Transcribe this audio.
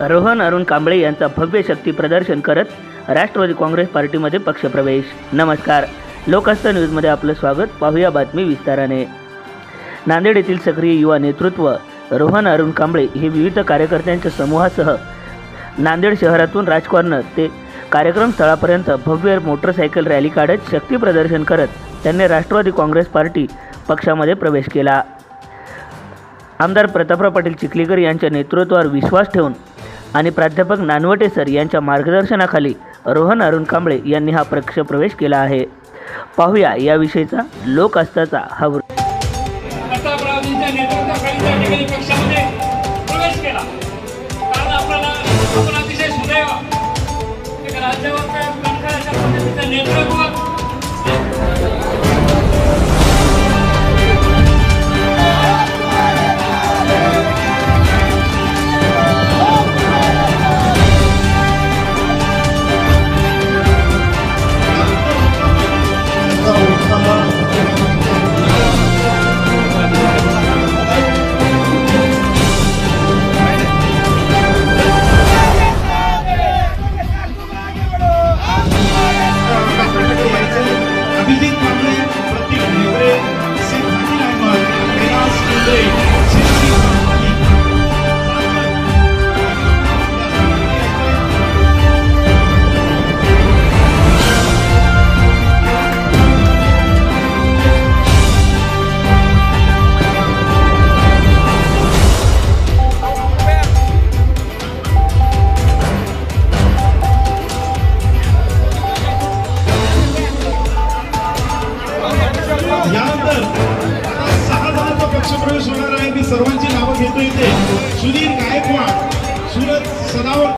रोहन अरुण कांबळे यांचा भव्य शक्ती प्रदर्शन करत राष्ट्रवादी काँग्रेस पार्टीमध्ये पक्षप्रवेश। नमस्कार, लोकहस्त न्यूजमध्ये आपलं स्वागत। पाहूया बातमी विस्ताराने। नांदेड येथील सक्रिय युवा नेतृत्व रोहन अरुण कांबळे हे विविध कार्यकर्त्यांच्या समूहासह नांदेड शहरातून राजकॉर्नर ते कार्यक्रम स्थळापर्यंत भव्य मोटरसायकल रॅली काढत शक्ती प्रदर्शन करत त्यांनी राष्ट्रवादी काँग्रेस पार्टी पक्षामध्ये प्रवेश केला। आमदार प्रतापराव पाटील चिखलीकर यांच्या नेतृत्वावर विश्वास ठेवून आणि प्राध्यापक नानवटे सर यांच्या मार्गदर्शनाखाली रोहन अरुण कांबळे यांनी हा पक्षप्रवेश केला आहे। पाहूया याविषयीचा लोकहस्ताचा हा वृत्त। प्रतापरावजींच्या नेतृत्वाखाली त्या ठिकाणी पक्षामध्ये प्रवेश केला, कारण आपण अतिशय सुदैव एक राज्यावर अशा पद्धतीचं नेतृत्व पक्षप्रवेश होणार आहे। मी सर्वांची नावं घेतो इथे। सुधीर गायकवाड, सुरत सदावर